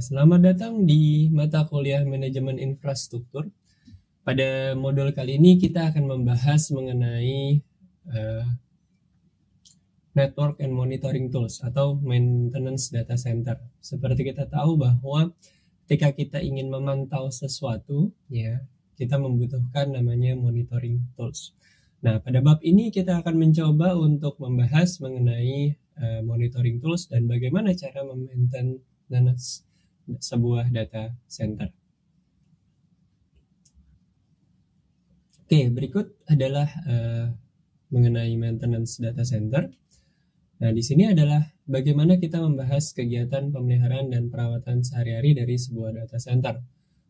Selamat datang di mata kuliah Manajemen Infrastruktur. Pada modul kali ini kita akan membahas mengenai Network and Monitoring Tools atau Maintenance Data Center. Seperti kita tahu bahwa ketika kita ingin memantau sesuatu, ya, kita membutuhkan namanya monitoring tools. Nah, pada bab ini kita akan mencoba untuk membahas mengenai monitoring tools dan bagaimana cara memaintenance sebuah data center. Oke, berikut adalah mengenai maintenance data center. Nah, di sini adalah bagaimana kita membahas kegiatan pemeliharaan dan perawatan sehari-hari dari sebuah data center.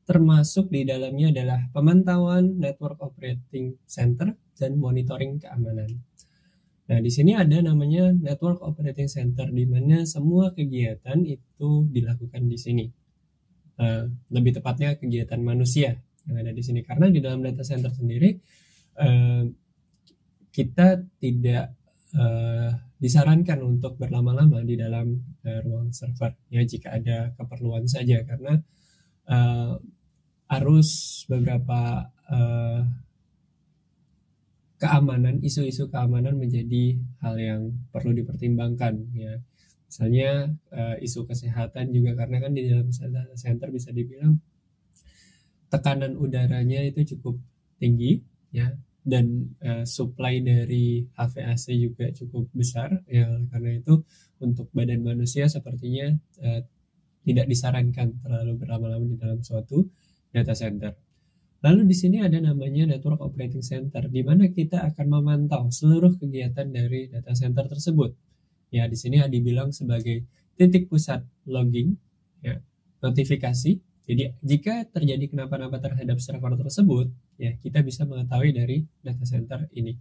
Termasuk di dalamnya adalah pemantauan network operating center dan monitoring keamanan. Nah, di sini ada namanya Network Operating Center, di mana semua kegiatan itu dilakukan di sini. Lebih tepatnya kegiatan manusia yang ada di sini. Karena di dalam data center sendiri, kita tidak disarankan untuk berlama-lama di dalam ruang server. Ya, jika ada keperluan saja, karena harus beberapa keamanan, isu-isu keamanan menjadi hal yang perlu dipertimbangkan, ya. Misalnya isu kesehatan juga, karena kan di dalam data center bisa dibilang tekanan udaranya itu cukup tinggi, ya, dan supply dari HVAC juga cukup besar, ya. Karena itu untuk badan manusia sepertinya tidak disarankan terlalu berlama-lama di dalam suatu data center. Lalu di sini ada namanya Network Operating Center, di mana kita akan memantau seluruh kegiatan dari data center tersebut. Ya, di sini dibilang sebagai titik pusat logging, ya, notifikasi. Jadi jika terjadi kenapa-napa terhadap server tersebut, ya, kita bisa mengetahui dari data center ini.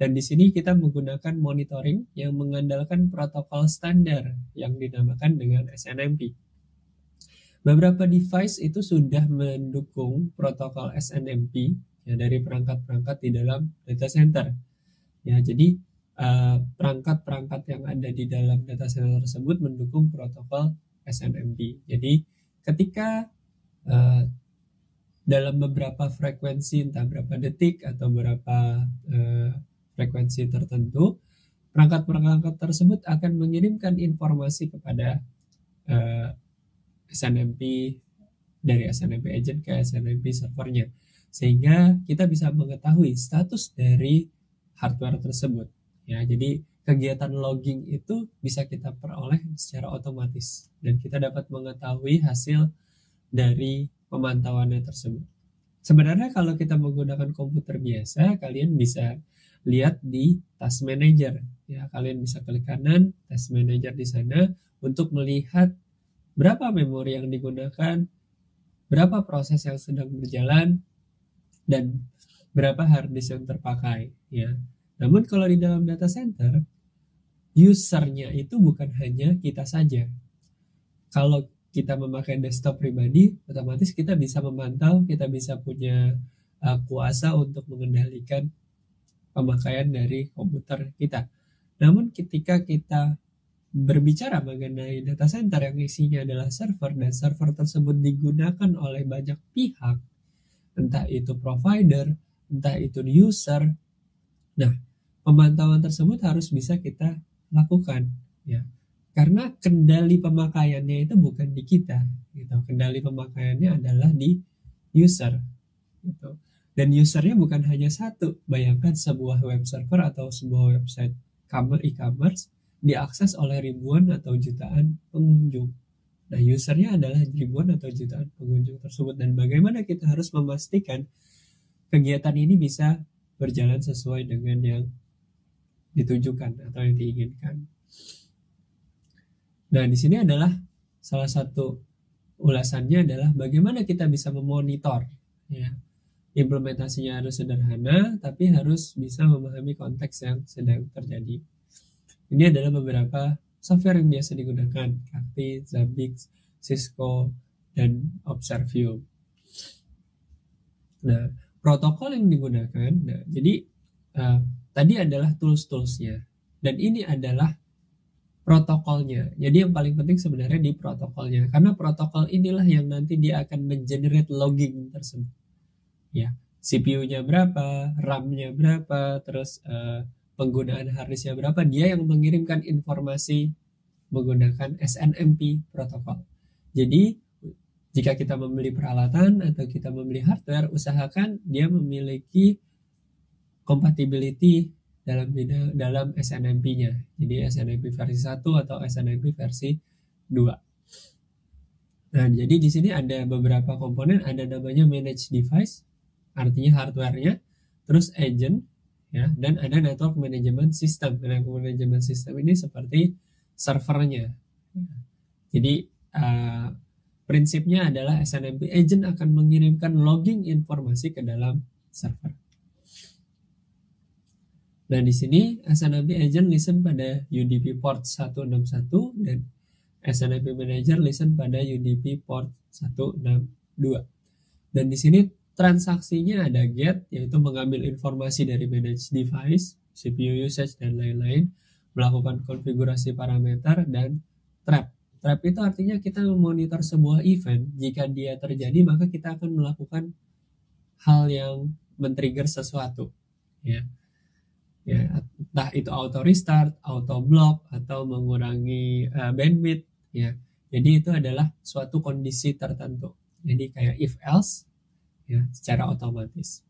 Dan di sini kita menggunakan monitoring yang mengandalkan protokol standar yang dinamakan dengan SNMP. Beberapa device itu sudah mendukung protokol SNMP, ya, dari perangkat-perangkat di dalam data center. Ya, jadi perangkat-perangkat yang ada di dalam data center tersebut mendukung protokol SNMP. Jadi ketika dalam beberapa frekuensi, entah berapa detik atau berapa frekuensi tertentu, perangkat-perangkat tersebut akan mengirimkan informasi kepada SNMP, dari SNMP agent ke SNMP servernya, sehingga kita bisa mengetahui status dari hardware tersebut. Ya, jadi kegiatan logging itu bisa kita peroleh secara otomatis dan kita dapat mengetahui hasil dari pemantauannya tersebut. Sebenarnya kalau kita menggunakan komputer biasa, kalian bisa lihat di Task Manager. Ya, kalian bisa klik kanan Task Manager di sana untuk melihat berapa memori yang digunakan, berapa proses yang sedang berjalan, dan berapa hard disk yang terpakai, ya. Namun kalau di dalam data center, usernya itu bukan hanya kita saja. Kalau kita memakai desktop pribadi, otomatis kita bisa memantau, kita bisa punya kuasa untuk mengendalikan pemakaian dari komputer kita. Namun ketika kita berbicara mengenai data center yang isinya adalah server, dan server tersebut digunakan oleh banyak pihak, entah itu provider, entah itu user. Nah, pemantauan tersebut harus bisa kita lakukan, ya. Karena kendali pemakaiannya itu bukan di kita, gitu. Kendali pemakaiannya adalah di user, gitu. Dan usernya bukan hanya satu. Bayangkan sebuah web server atau sebuah website e-commerce diakses oleh ribuan atau jutaan pengunjung. Nah, usernya adalah ribuan atau jutaan pengunjung tersebut. Dan bagaimana kita harus memastikan kegiatan ini bisa berjalan sesuai dengan yang ditujukan atau yang diinginkan. Nah, di sini adalah salah satu ulasannya adalah bagaimana kita bisa memonitor, ya. Implementasinya harus sederhana, tapi harus bisa memahami konteks yang sedang terjadi. Ini adalah beberapa software yang biasa digunakan, Kafka, Zabbix, Cisco, dan Observio. Nah, protokol yang digunakan, nah, jadi tadi adalah tools-toolsnya, dan ini adalah protokolnya. Jadi yang paling penting sebenarnya di protokolnya, karena protokol inilah yang nanti dia akan mengenerate logging tersebut. Ya, CPU-nya berapa, RAM-nya berapa, terus penggunaan harddisk-nya berapa, dia yang mengirimkan informasi menggunakan SNMP protokol. Jadi jika kita membeli peralatan atau kita membeli hardware, usahakan dia memiliki compatibility dalam SNMP-nya. Jadi SNMP versi 1 atau SNMP versi 2. Nah, jadi di sini ada beberapa komponen, ada namanya manage device, artinya hardware-nya, terus agent, ya, dan ada network management system. Network management system ini seperti servernya. Jadi prinsipnya adalah SNMP agent akan mengirimkan logging informasi ke dalam server. Nah, di sini SNMP agent listen pada UDP port 161 dan SNMP manager listen pada UDP port 162. Dan di sini transaksinya ada get, yaitu mengambil informasi dari manage device, CPU usage, dan lain-lain, melakukan konfigurasi parameter, dan trap. Trap itu artinya kita memonitor sebuah event. Jika dia terjadi, maka kita akan melakukan hal yang men-trigger sesuatu. Ya, entah itu auto restart, auto block, atau mengurangi bandwidth. Ya, jadi itu adalah suatu kondisi tertentu. Jadi kayak if else, ya, secara otomatis.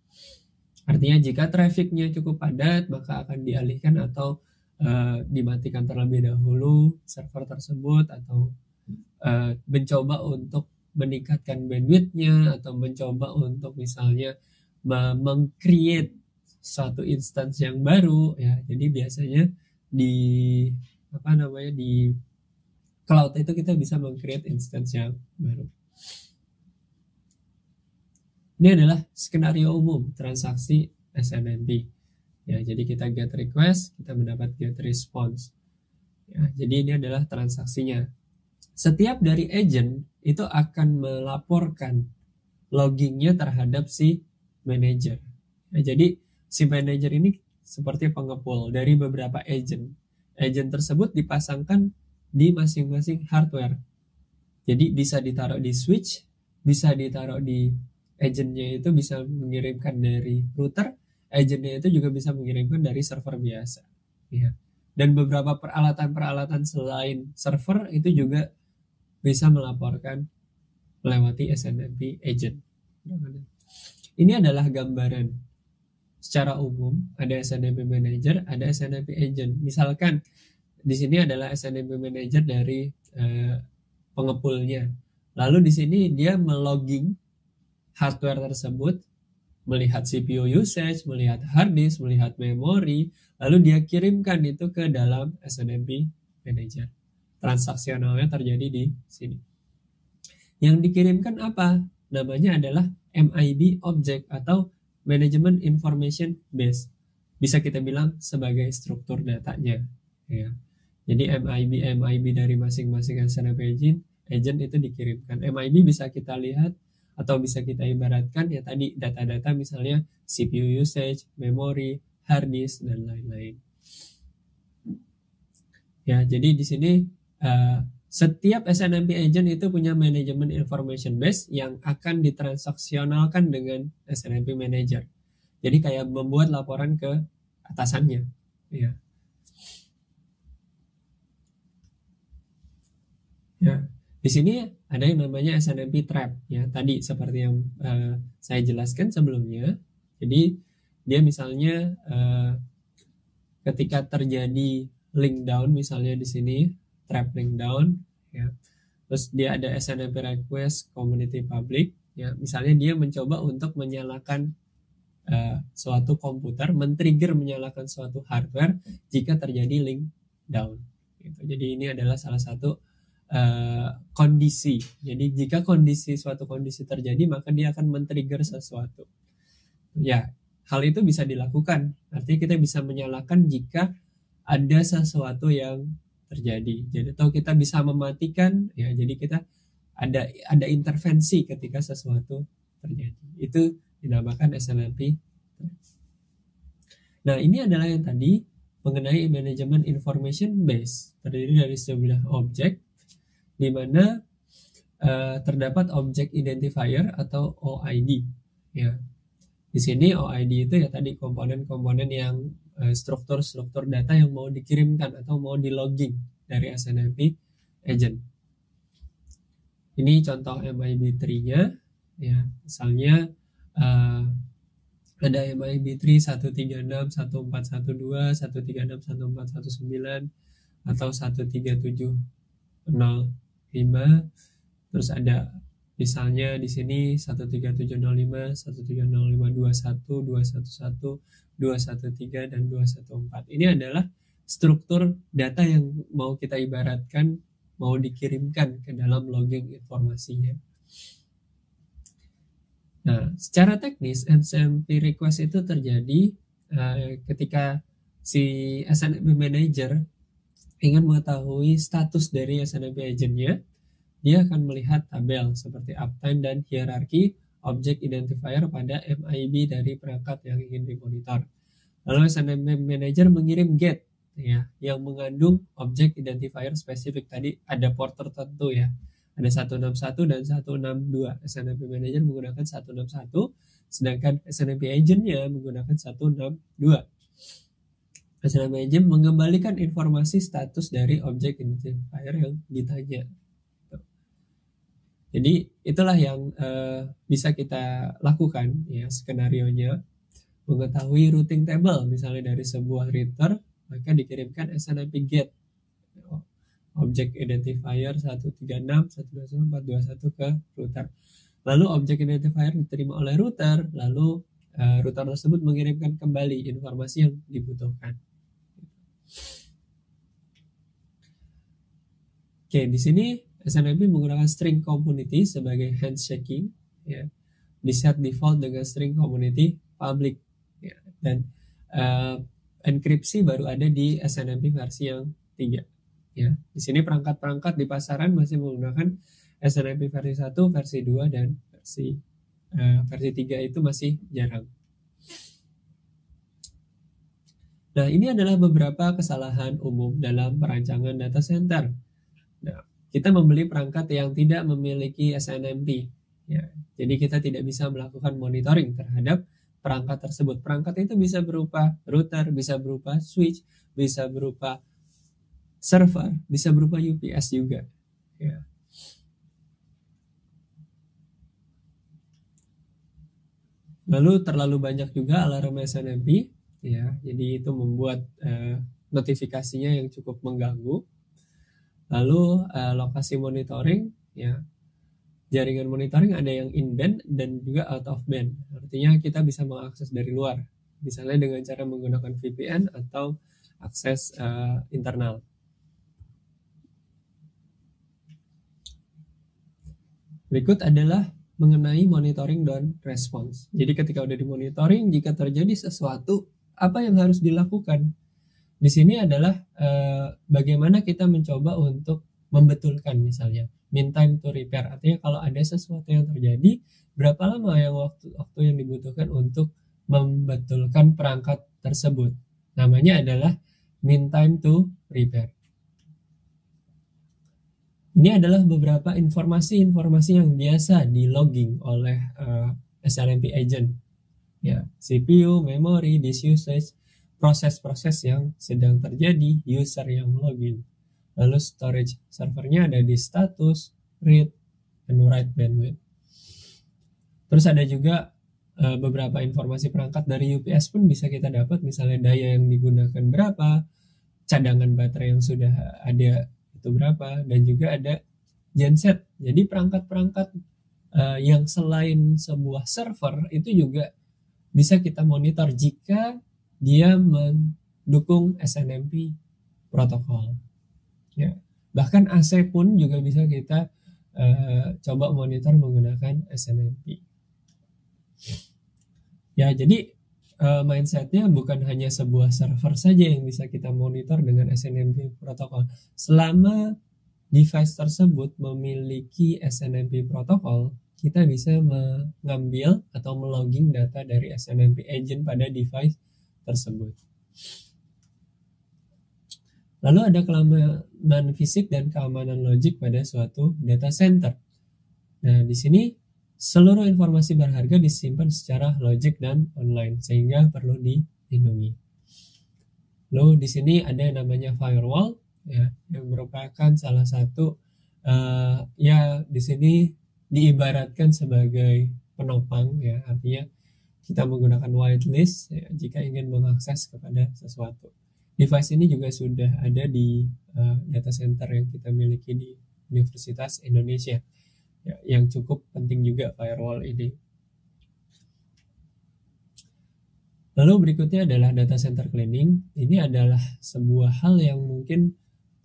Artinya jika trafficnya cukup padat, maka akan dialihkan atau dimatikan terlebih dahulu server tersebut, atau mencoba untuk meningkatkan bandwidthnya, atau mencoba untuk misalnya meng-create suatu instance yang baru, ya. Jadi biasanya di di cloud itu kita bisa meng-create instance yang baru. Ini adalah skenario umum transaksi SNMP. Ya, jadi kita get request, kita mendapat get response. Ya, jadi ini adalah transaksinya. Setiap dari agent itu akan melaporkan loggingnya terhadap si manager. Ya, jadi si manager ini seperti pengepul dari beberapa agent. Agent tersebut dipasangkan di masing-masing hardware. Jadi bisa ditaruh di switch, bisa ditaruh di agentnya, itu bisa mengirimkan dari router, agentnya itu juga bisa mengirimkan dari server biasa. Ya. Dan beberapa peralatan-peralatan selain server itu juga bisa melaporkan melewati SNMP agent. Ini adalah gambaran secara umum. Ada SNMP manager, ada SNMP agent. Misalkan di sini adalah SNMP manager dari pengepulnya. Lalu di sini dia melogging hardware tersebut, melihat CPU usage, melihat hard disk, melihat memori, lalu dia kirimkan itu ke dalam SNMP manager. Transaksionalnya terjadi di sini. Yang dikirimkan apa? Namanya adalah MIB object atau Management Information Base. Bisa kita bilang sebagai struktur datanya. Ya. Jadi MIB dari masing-masing SNMP agent itu dikirimkan. MIB bisa kita lihat atau bisa kita ibaratkan ya tadi data-data misalnya CPU usage, memori, hard disk, dan lain-lain. Ya, jadi di sini setiap SNMP agent itu punya management information base yang akan ditransaksionalkan dengan SNMP manager. Jadi kayak membuat laporan ke atasannya. Ya. Ya. Di sini ada yang namanya SNMP trap, ya. Tadi seperti yang saya jelaskan sebelumnya. Jadi dia misalnya ketika terjadi link down, misalnya di sini trap link down, ya. Terus dia ada SNMP request community public, ya. Misalnya dia mencoba untuk menyalakan suatu komputer, men-trigger menyalakan suatu hardware jika terjadi link down. Gitu. Jadi ini adalah salah satu kondisi. Jadi jika suatu kondisi terjadi, maka dia akan men-trigger sesuatu. Ya, hal itu bisa dilakukan. Artinya kita bisa menyalakan jika ada sesuatu yang terjadi. Jadi atau kita bisa mematikan, ya. Jadi kita ada intervensi ketika sesuatu terjadi. Itu dinamakan SNMP. Nah, ini adalah yang tadi mengenai manajemen information base, terdiri dari sebuah objek di mana terdapat objek identifier atau OID. Ya, di sini OID itu ya tadi komponen-komponen yang struktur-struktur data yang mau dikirimkan atau mau di logging dari SNMP agent. Ini contoh MIB3-nya, ya, misalnya ada MIB3 136, 1412, 136, 1419, atau 13705. Terus ada misalnya di sini 13705, 1370521, 211, 213, dan 214. Ini adalah struktur data yang mau kita ibaratkan mau dikirimkan ke dalam logging informasinya. Nah, secara teknis SNMP request itu terjadi ketika si SNMP manager ingin mengetahui status dari SNMP agentnya. Dia akan melihat tabel seperti uptime dan hierarki objek identifier pada MIB dari perangkat yang ingin dimonitor. Lalu SNMP manager mengirim get, ya, yang mengandung objek identifier spesifik. Tadi ada port tertentu, ya, ada 161 dan 162. SNMP manager menggunakan 161, sedangkan SNMP agentnya menggunakan 162. SNMP agent mengembalikan informasi status dari objek identifier yang ditanya. Jadi itulah yang bisa kita lakukan, ya, skenario-nya. Mengetahui routing table misalnya dari sebuah router, maka dikirimkan SNMP get objek identifier 136, 121, 421 ke router. Lalu objek identifier diterima oleh router, lalu router tersebut mengirimkan kembali informasi yang dibutuhkan. Oke, di sini SNMP menggunakan string community sebagai handshaking, ya, di set default dengan string community public, ya, dan enkripsi baru ada di SNMP versi yang 3, ya. Di sini perangkat-perangkat di pasaran masih menggunakan SNMP versi 1, versi 2, dan versi 3 itu masih jarang. Nah, ini adalah beberapa kesalahan umum dalam perancangan data center. Nah, kita membeli perangkat yang tidak memiliki SNMP, ya. Jadi kita tidak bisa melakukan monitoring terhadap perangkat tersebut. Perangkat itu bisa berupa router, bisa berupa switch, bisa berupa server, bisa berupa UPS juga, ya. Lalu terlalu banyak juga alarm SNMP, ya. Jadi itu membuat notifikasinya yang cukup mengganggu. Lalu lokasi monitoring, ya, jaringan monitoring ada yang in-band dan juga out of band. Artinya kita bisa mengakses dari luar, misalnya dengan cara menggunakan VPN atau akses internal. Berikut adalah mengenai monitoring dan response. Jadi ketika udah dimonitoring, jika terjadi sesuatu, apa yang harus dilakukan? Di sini adalah bagaimana kita mencoba untuk membetulkan, misalnya mean time to repair. Artinya kalau ada sesuatu yang terjadi, berapa lama yang waktu yang dibutuhkan untuk membetulkan perangkat tersebut. Namanya adalah mean time to repair. Ini adalah beberapa informasi-informasi yang biasa di logging oleh SNMP agent, ya, CPU, memori, disk usage, proses-proses yang sedang terjadi, user yang login. Lalu storage servernya ada di status, read, dan write bandwidth. Terus ada juga beberapa informasi perangkat dari UPS pun bisa kita dapat, misalnya daya yang digunakan berapa, cadangan baterai yang sudah ada itu berapa, dan juga ada genset. Jadi perangkat-perangkat yang selain sebuah server itu juga bisa kita monitor jika dia mendukung SNMP protokol, ya. Bahkan AC pun juga bisa kita coba monitor menggunakan SNMP, ya. Jadi mindsetnya bukan hanya sebuah server saja yang bisa kita monitor dengan SNMP protokol. Selama device tersebut memiliki SNMP protokol, kita bisa mengambil atau melogging data dari SNMP agent pada device tersebut. Lalu ada keamanan fisik dan keamanan logik pada suatu data center. Nah, di sini seluruh informasi berharga disimpan secara logik dan online sehingga perlu dilindungi. Lalu di sini ada yang namanya firewall, ya, yang merupakan salah satu ya di sini diibaratkan sebagai penopang, ya, artinya kita menggunakan whitelist ya, jika ingin mengakses kepada sesuatu. Device ini juga sudah ada di data center yang kita miliki di Universitas Indonesia, ya, yang cukup penting juga firewall ini. Lalu berikutnya adalah data center cleaning. Ini adalah sebuah hal yang mungkin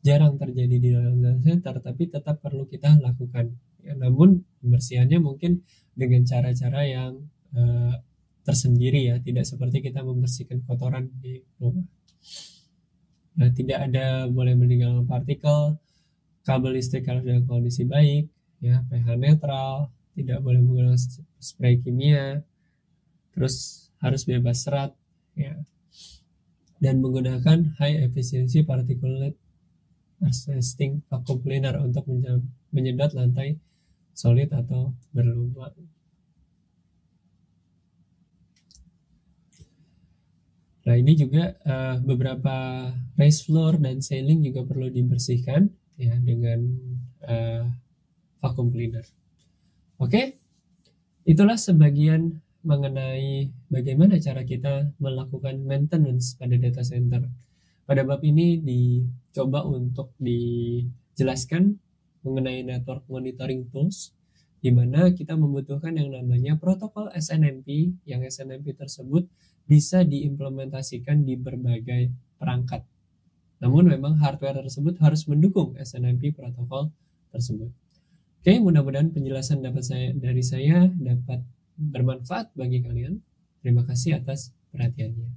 jarang terjadi di dalam data center, tapi tetap perlu kita lakukan. Ya, namun pembersihannya mungkin dengan cara-cara yang tersendiri, ya, tidak seperti kita membersihkan kotoran di rumah. Nah, tidak ada boleh meninggalkan partikel, kabel listrik harus dalam kondisi baik, ya, pH netral, tidak boleh menggunakan spray kimia, terus harus bebas serat, ya, dan menggunakan high efficiency particulate assisting vacuum cleaner untuk menyedot lantai solid atau berlubang. Nah, ini juga beberapa raised floor dan ceiling juga perlu dibersihkan, ya, dengan vacuum cleaner. Oke, itulah sebagian mengenai bagaimana cara kita melakukan maintenance pada data center. Pada bab ini dicoba untuk dijelaskan mengenai network monitoring tools, di mana kita membutuhkan yang namanya protokol SNMP, yang SNMP tersebut bisa diimplementasikan di berbagai perangkat. Namun memang hardware tersebut harus mendukung SNMP protokol tersebut. Oke, mudah-mudahan penjelasan dari saya dapat bermanfaat bagi kalian. Terima kasih atas perhatiannya.